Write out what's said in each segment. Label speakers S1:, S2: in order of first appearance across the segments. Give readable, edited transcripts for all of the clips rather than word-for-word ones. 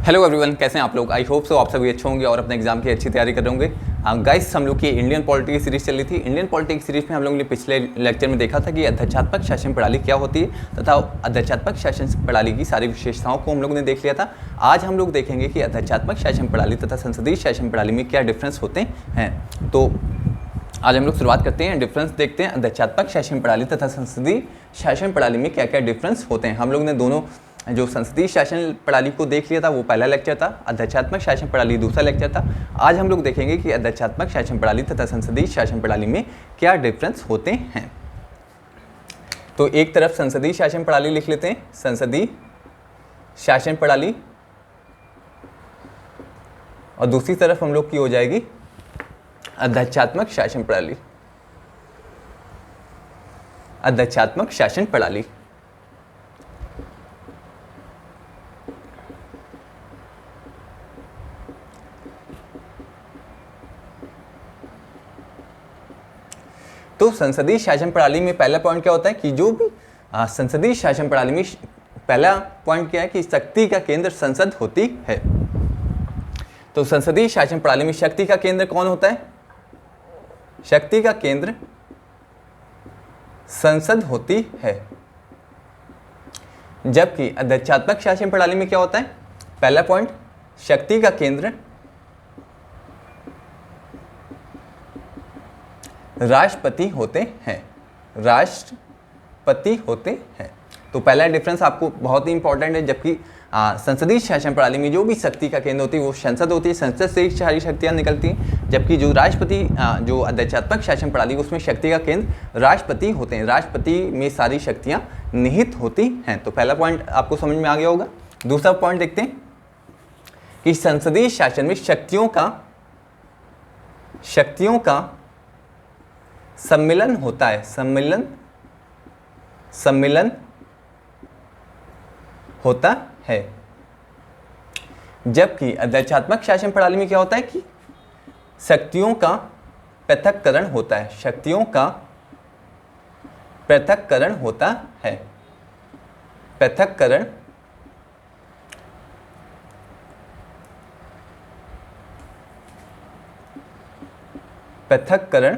S1: Hello everyone, कैसे हैं आप लोग। आई होप सो आप सभी अच्छे होंगे और अपने एग्जाम की अच्छी तैयारी कर रहे होंगे। गाइस, हम लोग की इंडियन पॉलिटी की सीरीज चल रही थी। इंडियन पॉलिटी की सीरीज में हम लोगों ने पिछले लेक्चर में देखा था कि अध्यक्षात्मक शासन प्रणाली क्या होती है तथा अध्यक्षात्मक शासन प्रणाली की सारी विशेषताओं को हम लोग ने देख लिया था। आज हम लोग देखेंगे कि अध्यक्षात्मक शासन प्रणाली तथा संसदीय शासन प्रणाली में क्या डिफरेंस होते हैं। तो आज हम लोग शुरुआत करते हैं, डिफरेंस देखते हैं अध्यक्षात्मक शासन प्रणाली तथा संसदीय शासन प्रणाली में क्या क्या डिफरेंस होते हैं। हम लोग ने दोनों जो संसदीय शासन प्रणाली को देख लिया था, वो पहला लेक्चर था। अध्यक्षात्मक शासन प्रणाली दूसरा लेक्चर था। आज हम लोग देखेंगे कि अध्यक्षात्मक शासन प्रणाली तथा संसदीय शासन प्रणाली में क्या डिफरेंस होते हैं। तो एक तरफ संसदीय शासन प्रणाली लिख लेते हैं, संसदीय शासन प्रणाली, और दूसरी तरफ हम लोग की हो जाएगी अध्यक्षात्मक शासन प्रणाली, अध्यक्षात्मक शासन प्रणाली। तो संसदीय शासन प्रणाली में पहला पॉइंट क्या होता है कि जो भी संसदीय शासन प्रणाली में पहला पॉइंट क्या है कि शक्ति का केंद्र संसद होती है। तो संसदीय शासन प्रणाली में शक्ति का केंद्र कौन होता है? शक्ति का केंद्र संसद होती है। जबकि अध्यक्षात्मक शासन प्रणाली में क्या होता है? पहला पॉइंट, शक्ति का केंद्र राष्ट्रपति होते हैं, राष्ट्रपति होते हैं। तो पहला डिफरेंस आपको बहुत ही इंपॉर्टेंट है। जबकि संसदीय शासन प्रणाली में जो भी शक्ति का केंद्र होती है वो संसद होती है, संसद से ही सारी शक्तियां निकलती हैं। जबकि जो राष्ट्रपति जो अध्यक्षात्मक शासन प्रणाली उसमें शक्ति का केंद्र राष्ट्रपति होते हैं, राष्ट्रपति में सारी शक्तियां निहित होती हैं। तो पहला पॉइंट आपको समझ में आ गया होगा। दूसरा पॉइंट देखते हैं कि संसदीय शासन में शक्तियों का सम्मिलन होता है, सम्मिलन होता है। जबकि अध्यक्षात्मक शासन प्रणाली में क्या होता है कि शक्तियों का पृथक्करण होता है, शक्तियों का पृथक्करण होता है, पृथक्करण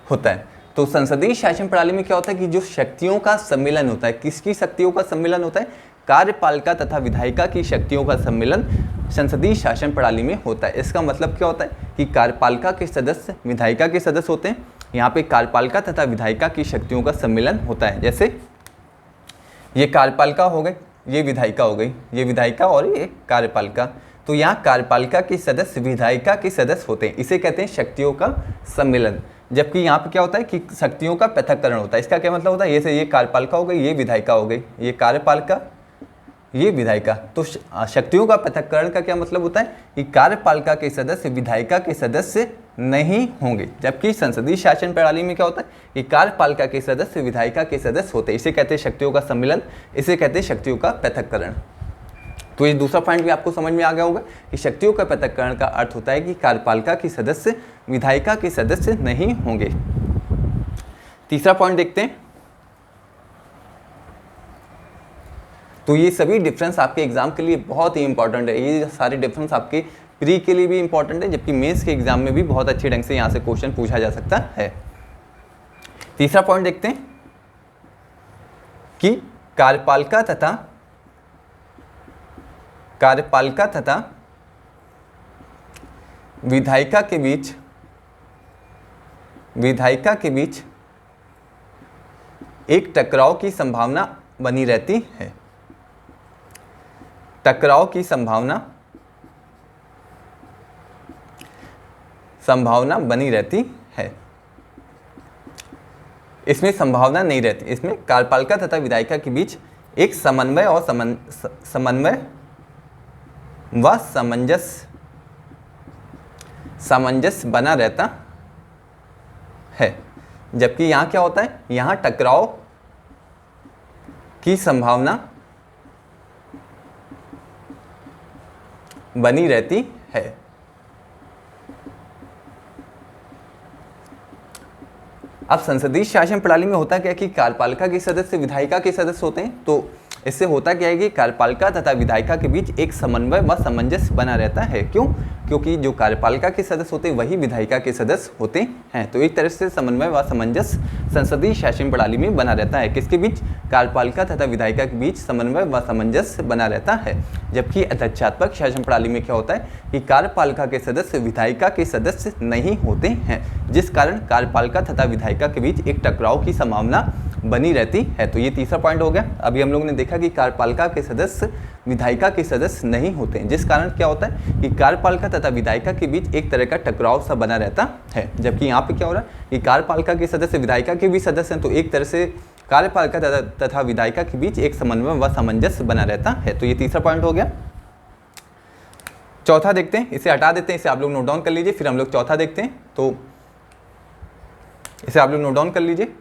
S1: होता है। तो संसदीय शासन प्रणाली में क्या होता है कि जो शक्तियों का सम्मिलन होता है, किसकी शक्तियों का सम्मिलन होता है? कार्यपालिका तथा विधायिका की शक्तियों का सम्मिलन संसदीय शासन प्रणाली में होता है। इसका मतलब क्या होता है कि कार्यपालिका के सदस्य विधायिका के सदस्य होते हैं। यहाँ पे कार्यपालिका तथा विधायिका की शक्तियों का सम्मिलन होता है। जैसे ये कार्यपालिका हो गई, ये विधायिका हो गई, ये विधायिका और ये कार्यपालिका। तो यहाँ कार्यपालिका के सदस्य विधायिका के सदस्य होते हैं, इसे कहते हैं शक्तियों का सम्मिलन। जबकि यहाँ पे क्या होता है कि शक्तियों का पृथक्करण होता है। इसका क्या मतलब होता है? ये कार्यपालिका हो गई, ये विधायिका हो गई, ये कार्यपालिका, ये विधायिका। तो शक्तियों का पृथक्करण का क्या मतलब होता है कि कार्यपालिका के सदस्य विधायिका के सदस्य नहीं होंगे। जबकि संसदीय शासन प्रणाली में क्या होता है कि कार्यपालिका के सदस्य विधायिका के सदस्य होते हैं, इसे कहते हैं शक्तियों का सम्मिलन, इसे कहते हैं शक्तियों का पृथक्करण। तो ये दूसरा पॉइंट भी आपको समझ में आ गया होगा कि शक्तियों का पृथक्करण का अर्थ होता है कि कार्यपालिका के सदस्य विधायिका के सदस्य नहीं होंगे। तीसरा पॉइंट देखते हैं। तो ये सभी डिफरेंस आपके एग्जाम के लिए बहुत ही इंपॉर्टेंट है। ये सारे डिफरेंस आपके प्री के लिए भी इंपॉर्टेंट है, जबकि मेंस के एग्जाम में भी बहुत अच्छे ढंग से यहाँ से क्वेश्चन पूछा जा सकता है। तीसरा पॉइंट देखते हैं कि कार्यपालिका तथा विधायिका के बीच एक टकराव की संभावना बनी रहती है, टकराव की संभावना बनी रहती है। इसमें संभावना नहीं रहती, इसमें कार्यपालिका तथा विधायिका के बीच एक समन्वय और सामंजस्य बना रहता है। जबकि यहाँ क्या होता है? यहाँ टकराव की संभावना बनी रहती है। अब संसदीय शासन प्रणाली में होता क्या कि कार्यपालिका के सदस्य विधायिका के सदस्य होते हैं, तो इससे होता क्या है कि कार्यपालिका तथा विधायिका के बीच एक समन्वय व सामंजस्य बना रहता है। क्यों? क्योंकि जो कार्यपालिका के सदस्य होते हैं वही विधायिका के सदस्य होते हैं। तो एक तरह से समन्वय व सामंजस्य संसदीय शासन प्रणाली में बना रहता है। किसके बीच? कार्यपालिका तथा विधायिका के बीच समन्वय व सामंजस्य बना रहता है। जबकि अध्यक्षात्मक शासन प्रणाली में क्या होता है कि कार्यपालिका के सदस्य विधायिका के सदस्य नहीं होते हैं, जिस कारण कार्यपालिका तथा विधायिका के बीच एक टकराव की संभावना बनी रहती है। तो ये तीसरा पॉइंट हो गया। अभी हम लोग ने देखा कि कार्यपालिका के सदस्य विधायिका के सदस्य नहीं होते हैं, जिस कारण क्या होता है कि कार्यपालिका तथा विधायिका के बीच एक तरह का टकराव सा बना रहता है। जबकि यहाँ पे क्या हो रहा है कि कार्यपालिका के सदस्य विधायिका के भी सदस्य हैं, तो एक तरह से कार्यपालिका तथा विधायिका के बीच एक समन्वय व सामंजस्य बना रहता है। तो ये तीसरा पॉइंट हो गया। चौथा देखते हैं, इसे हटा देते हैं, इसे आप लोग नोट डाउन कर लीजिए, फिर हम लोग चौथा देखते हैं। तो इसे आप लोग नोट डाउन कर लीजिए।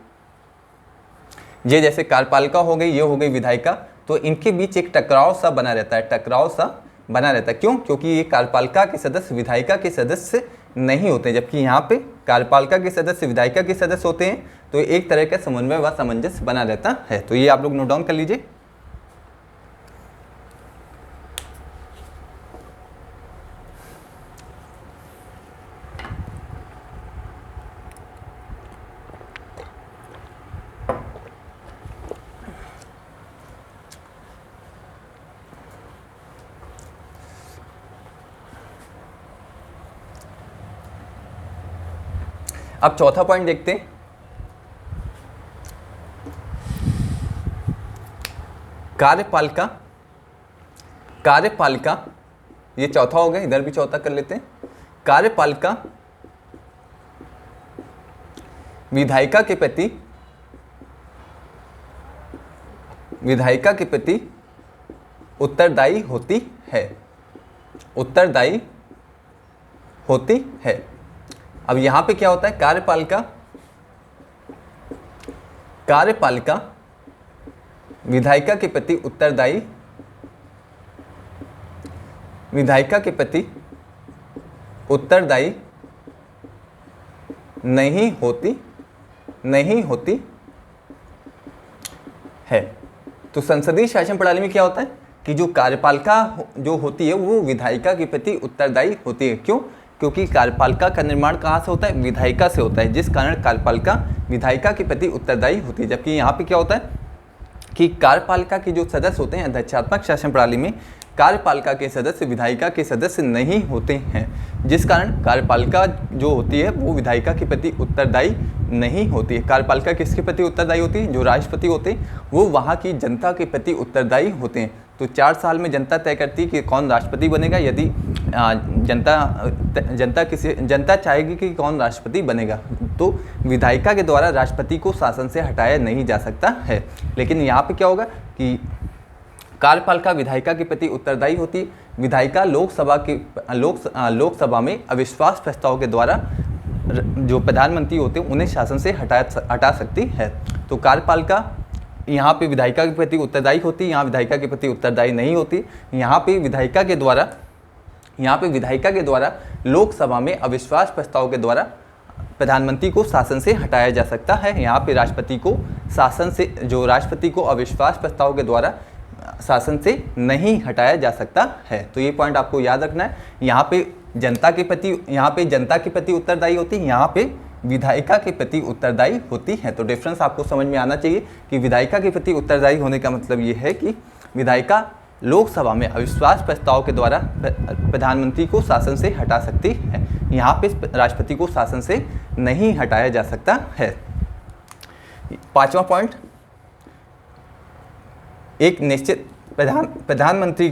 S1: ये जैसे कार्यपालिका हो गई, ये हो गई विधायिका, तो इनके बीच एक टकराव सा बना रहता है, टकराव सा बना रहता है। क्यों? क्योंकि ये कार्यपालिका के सदस्य विधायिका के सदस्य नहीं होते, जबकि यहाँ पे कार्यपालिका के सदस्य विधायिका के सदस्य होते हैं। तो एक तरह का समन्वय व सामंजस्य बना रहता है। तो ये आप लोग नोट डाउन कर लीजिए। अब चौथा पॉइंट देखते हैं। कार्यपालिका, कार्यपालिका ये चौथा हो गया, इधर भी चौथा कर लेते हैं। कार्यपालिका विधायिका के प्रति उत्तरदायी होती है, उत्तरदायी होती है। अब यहां पे क्या होता है, कार्यपालिका विधायिका के प्रति उत्तरदायी, विधायिका के प्रति उत्तरदायी नहीं होती है। तो संसदीय शासन प्रणाली में क्या होता है कि जो कार्यपालिका जो होती है वो विधायिका के प्रति उत्तरदायी होती है। क्यों? क्योंकि कार्यपालिका का निर्माण कहाँ से होता है? विधायिका से होता है, जिस कारण कार्यपालिका विधायिका के प्रति उत्तरदायी होती है। जबकि यहाँ पे क्या होता है कि कार्यपालिका के जो सदस्य होते हैं अध्यक्षात्मक शासन प्रणाली में, कार्यपालिका के सदस्य विधायिका के सदस्य नहीं होते हैं, जिस कारण कार्यपालिका जो होती है वो विधायिका के प्रति उत्तरदायी नहीं होती है। कार्यपालिका किसके प्रति उत्तरदायी होती है? जो राष्ट्रपति होते हैं वो वहाँ की जनता के प्रति उत्तरदायी होते हैं। तो 4 साल में जनता तय करती है कि कौन राष्ट्रपति बनेगा। यदि जनता चाहेगी कि कौन राष्ट्रपति बनेगा, तो विधायिका के द्वारा राष्ट्रपति को शासन से हटाया नहीं जा सकता है। लेकिन यहाँ पे क्या होगा कि कार्यपालिका विधायिका के प्रति उत्तरदायी होती है। विधायिका लोकसभा में अविश्वास प्रस्ताव के द्वारा जो प्रधानमंत्री होते हैं उन्हें शासन से हटा सकती है। तो कार्यपालिका यहाँ पे विधायिका के प्रति उत्तरदायी होती है, यहाँ विधायिका के प्रति उत्तरदायी नहीं होती। यहाँ पे विधायिका के द्वारा लोकसभा में अविश्वास प्रस्ताव के द्वारा प्रधानमंत्री को शासन से हटाया जा सकता है। यहाँ पे राष्ट्रपति को अविश्वास प्रस्ताव के द्वारा शासन से नहीं हटाया जा सकता है। तो ये पॉइंट आपको याद रखना है। यहाँ पे जनता के प्रति उत्तरदायी होती है, यहाँ पे विधायिका के प्रति उत्तरदायी होती है। तो डिफरेंस आपको समझ में आना चाहिए कि विधायिका के प्रति उत्तरदायी होने का मतलब ये है कि विधायिका लोकसभा में अविश्वास प्रस्ताव के द्वारा प्रधानमंत्री को शासन से हटा सकती है, यहाँ पे राष्ट्रपति को शासन से नहीं हटाया जा सकता है। 5वां पॉइंट, एक निश्चित प्रधानमंत्री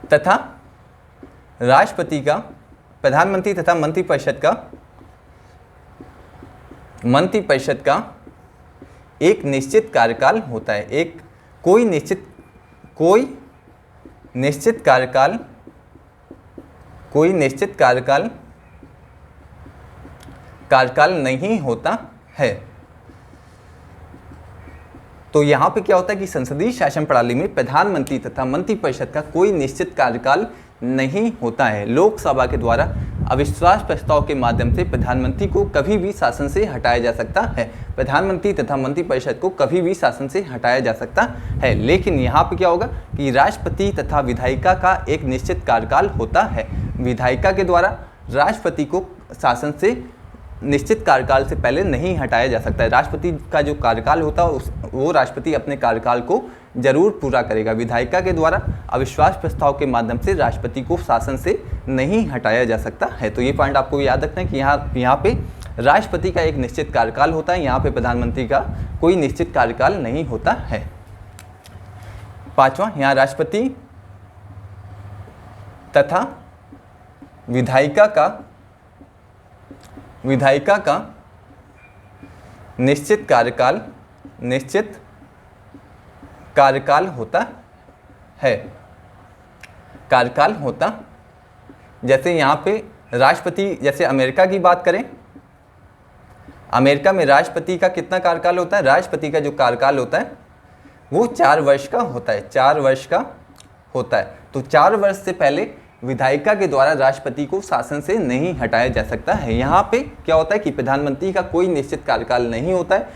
S1: तथा राष्ट्रपति का, प्रधानमंत्री तथा मंत्रिपरिषद का एक निश्चित कार्यकाल होता है। कोई निश्चित कार्यकाल नहीं होता है। तो यहाँ पे क्या होता है कि संसदीय शासन प्रणाली में प्रधानमंत्री तथा मंत्रिपरिषद का कोई निश्चित कार्यकाल नहीं होता है। लोकसभा के द्वारा अविश्वास प्रस्ताव के माध्यम से प्रधानमंत्री को कभी भी शासन से हटाया जा सकता है। प्रधानमंत्री तथा मंत्रिपरिषद को कभी भी शासन से हटाया जा सकता है, लेकिन यहाँ पे क्या होगा कि राष्ट्रपति तथा विधायिका का एक निश्चित कार्यकाल होता है। विधायिका के द्वारा राष्ट्रपति को शासन से निश्चित कार्यकाल से पहले नहीं हटाया जा सकता है। राष्ट्रपति का जो कार्यकाल होता है वो राष्ट्रपति अपने कार्यकाल को जरूर पूरा करेगा। विधायिका के द्वारा अविश्वास प्रस्ताव के माध्यम से राष्ट्रपति को शासन से नहीं हटाया जा सकता है। तो ये पॉइंट आपको याद रखना है कि यहाँ पे राष्ट्रपति का एक निश्चित कार्यकाल होता है, यहाँ पे प्रधानमंत्री का कोई निश्चित कार्यकाल नहीं होता है। पांचवा, यहाँ राष्ट्रपति तथा विधायिका का निश्चित कार्यकाल होता है। कार्यकाल होता, जैसे यहाँ पे राष्ट्रपति, जैसे अमेरिका की बात करें, अमेरिका में राष्ट्रपति का कितना कार्यकाल होता है? राष्ट्रपति का जो कार्यकाल होता है वो 4 वर्ष का होता है, 4 वर्ष का होता है। तो 4 वर्ष से पहले विधायिका के द्वारा राष्ट्रपति को शासन से नहीं हटाया जा सकता है। यहाँ पे क्या होता है कि प्रधानमंत्री का कोई निश्चित कार्यकाल नहीं होता है।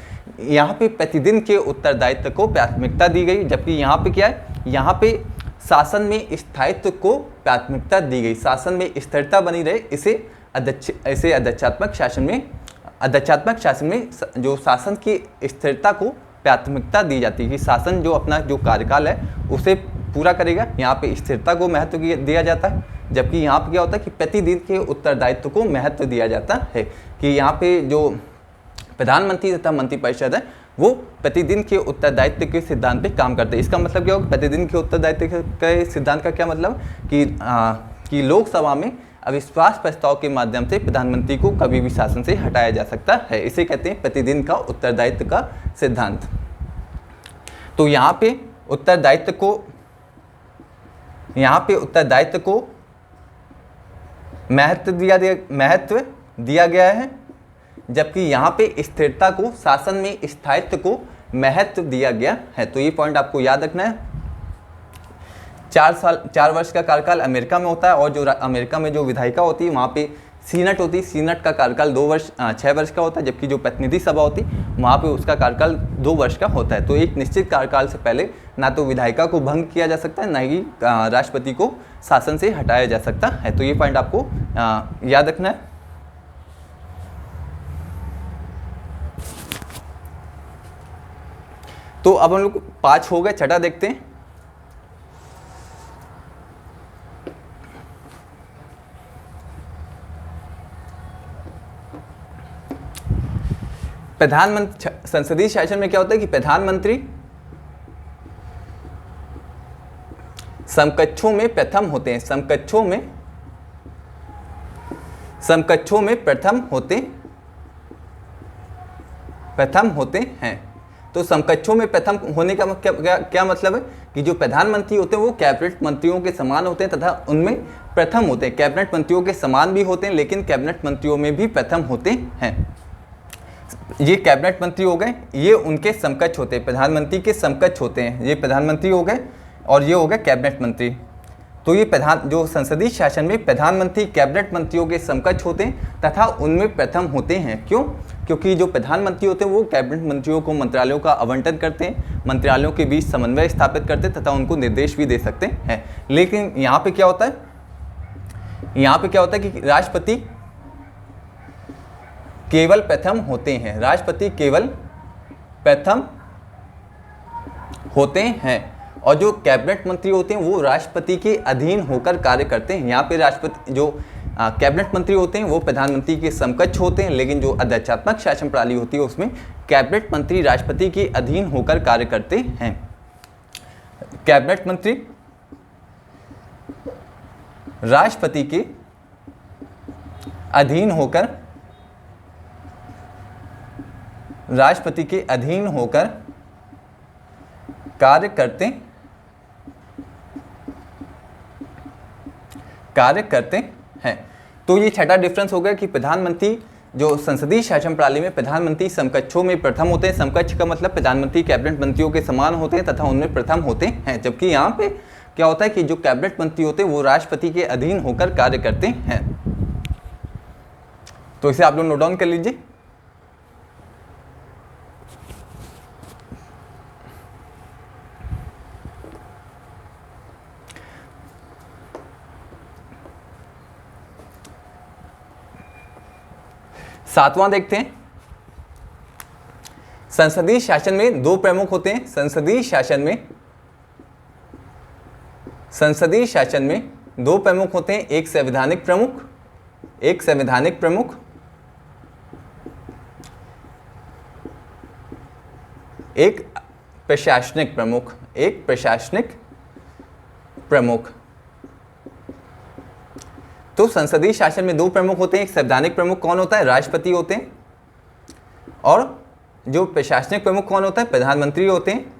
S1: यहाँ पे प्रतिदिन के उत्तरदायित्व को प्राथमिकता दी गई, जबकि यहाँ पे क्या है, यहाँ पे शासन में स्थायित्व को प्राथमिकता दी गई। शासन में स्थिरता बनी रहे, इसे अध्यक्षात्मक शासन में जो शासन की स्थिरता को प्राथमिकता दी जाती है कि शासन जो अपना जो कार्यकाल है उसे पूरा करेगा। यहाँ पे स्थिरता को महत्व दिया जाता है, जबकि यहाँ पे क्या होता है कि प्रतिदिन के उत्तरदायित्व को महत्व दिया जाता है कि यहाँ पे जो प्रधानमंत्री तथा मंत्रिपरिषद है वो प्रतिदिन के उत्तरदायित्व के सिद्धांत पे काम करते हैं। इसका मतलब क्या होगा? प्रतिदिन के उत्तरदायित्व के सिद्धांत का क्या मतलब कि लोकसभा में अविश्वास प्रस्ताव के माध्यम से प्रधानमंत्री को कभी भी शासन से हटाया जा सकता है। इसे कहते हैं प्रतिदिन का उत्तरदायित्व का सिद्धांत। तो यहाँ पे उत्तरदायित्व को महत्व दिया गया है, जबकि यहाँ पे स्थिरता को, शासन में स्थायित्व को महत्व दिया गया है। तो ये पॉइंट आपको याद रखना है। 4 वर्ष का कार्यकाल अमेरिका में होता है, और जो अमेरिका में जो विधायिका होती है वहाँ पे सीनेट होती है, सीनेट का कार्यकाल 6 वर्ष का होता है, जबकि जो प्रतिनिधि सभा होती है वहाँ पे उसका कार्यकाल 2 वर्ष का होता है। तो एक निश्चित कार्यकाल से पहले ना तो विधायिका को भंग किया जा सकता है, ना ही राष्ट्रपति को शासन से हटाया जा सकता है। तो ये पॉइंट आपको याद रखना है। तो अब हम लोग 5 हो गए, छठा देखते हैं। प्रधानमंत्री, संसदीय शासन में क्या होता है कि प्रधानमंत्री समकक्षों में प्रथम होते हैं। समकक्षों में प्रथम होते हैं। तो समकक्षों में प्रथम होने का क्या मतलब है कि जो प्रधानमंत्री होते हैं वो कैबिनेट मंत्रियों के समान होते हैं तथा उनमें प्रथम होते हैं। कैबिनेट मंत्रियों के समान भी होते हैं, लेकिन कैबिनेट मंत्रियों में भी प्रथम होते हैं। ये कैबिनेट मंत्री हो गए, ये उनके समकक्ष होते हैं, प्रधानमंत्री के समकक्ष होते हैं। ये प्रधानमंत्री हो गए और ये हो गए कैबिनेट मंत्री। तो ये जो संसदीय शासन में प्रधानमंत्री कैबिनेट मंत्रियों के समकक्ष होते हैं तथा उनमें प्रथम होते हैं। क्यों? क्योंकि जो प्रधानमंत्री होते हैं वो कैबिनेट मंत्रियों को मंत्रालयों का आवंटन करते हैं, मंत्रालयों के बीच समन्वय स्थापित करते हैं तथा उनको निर्देश भी दे सकते हैं। लेकिन यहाँ पे क्या होता है, कि राष्ट्रपति केवल प्रथम होते हैं। राष्ट्रपति केवल प्रथम होते हैं और जो कैबिनेट मंत्री होते हैं वो राष्ट्रपति के अधीन होकर कार्य करते हैं। यहाँ पे राष्ट्रपति जो कैबिनेट मंत्री होते हैं वो प्रधानमंत्री के समकक्ष होते हैं, लेकिन जो अध्यक्षात्मक शासन प्रणाली होती है उसमें कैबिनेट मंत्री राष्ट्रपति के अधीन होकर कार्य करते हैं। कैबिनेट मंत्री राष्ट्रपति के अधीन होकर कार्य करते हैं। तो ये छठा डिफरेंस हो गया कि प्रधानमंत्री जो संसदीय शासन प्रणाली में प्रधानमंत्री समकक्षों में प्रथम होते हैं। समकक्ष का मतलब प्रधानमंत्री कैबिनेट मंत्रियों के समान होते हैं तथा उनमें प्रथम होते हैं, जबकि यहाँ पे क्या होता है कि जो कैबिनेट मंत्री होते हैं वो राष्ट्रपति के अधीन होकर कार्य करते हैं। तो इसे आप लोग नोट डाउन कर लीजिए। सातवां देखते हैं, संसदीय शासन में दो प्रमुख होते हैं। संसदीय शासन में दो प्रमुख होते हैं, एक संवैधानिक प्रमुख, एक प्रशासनिक प्रमुख, तो संसदीय शासन में दो प्रमुख होते हैं। एक संवैधानिक प्रमुख कौन होता है? राष्ट्रपति होते हैं। और जो प्रशासनिक प्रमुख कौन होता है? प्रधानमंत्री होते हैं।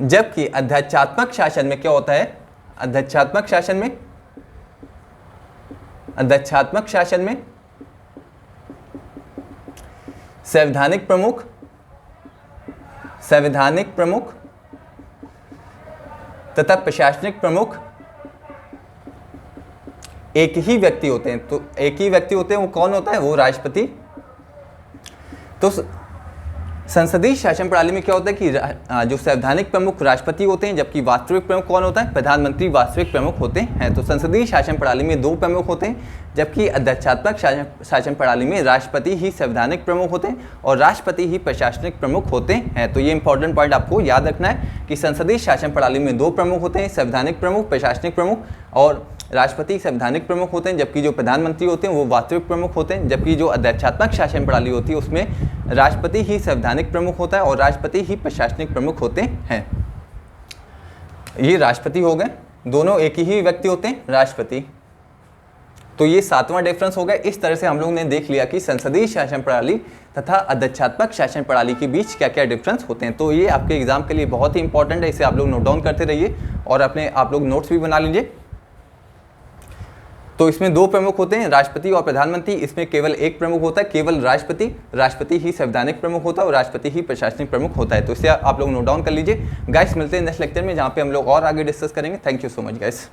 S1: जबकि अध्यक्षात्मक शासन में क्या होता है? अध्यक्षात्मक शासन में संवैधानिक प्रमुख तथा प्रशासनिक प्रमुख एक ही व्यक्ति होते हैं। तो एक ही व्यक्ति होते हैं, वो कौन होता है? वो राष्ट्रपति। तो संसदीय शासन प्रणाली में क्या होता है कि जो संवैधानिक प्रमुख राष्ट्रपति होते हैं, जबकि वास्तविक प्रमुख कौन होता है? प्रधानमंत्री वास्तविक प्रमुख होते हैं। तो संसदीय शासन प्रणाली में दो प्रमुख होते हैं, जबकि अध्यक्षात्मक शासन प्रणाली में राष्ट्रपति ही संवैधानिक प्रमुख होते हैं और राष्ट्रपति ही प्रशासनिक प्रमुख होते हैं। तो ये इंपॉर्टेंट पॉइंट आपको याद रखना है कि संसदीय शासन प्रणाली में दो प्रमुख होते हैं, संवैधानिक प्रमुख, प्रशासनिक प्रमुख, और राष्ट्रपति संवैधानिक प्रमुख होते हैं, जबकि जो प्रधानमंत्री होते हैं वो वास्तविक प्रमुख होते हैं। जबकि जो अध्यक्षात्मक शासन प्रणाली होती है उसमें राष्ट्रपति ही संवैधानिक प्रमुख होता है और राष्ट्रपति ही प्रशासनिक प्रमुख होते हैं। ये राष्ट्रपति हो गए, दोनों एक ही व्यक्ति होते हैं, राष्ट्रपति। तो ये सातवां डिफरेंस हो गया। इस तरह से हम लोग ने देख लिया कि संसदीय शासन प्रणाली तथा अध्यक्षात्मक शासन प्रणाली के बीच क्या क्या डिफरेंस होते हैं। तो ये आपके एग्जाम के लिए बहुत ही इंपॉर्टेंट है, इसे आप लोग नोट डाउन करते रहिए और आप लोग नोट्स भी बना लीजिए। तो इसमें दो प्रमुख होते हैं, राष्ट्रपति और प्रधानमंत्री। इसमें केवल एक प्रमुख होता है, केवल राष्ट्रपति ही संवैधानिक प्रमुख होता है और राष्ट्रपति ही प्रशासनिक प्रमुख होता है। तो इसे आप लोग नोट डाउन कर लीजिए। गाइस मिलते हैं नेक्स्ट लेक्चर में, जहाँ पे हम लोग और आगे डिस्कस करेंगे। Thank you so much guys.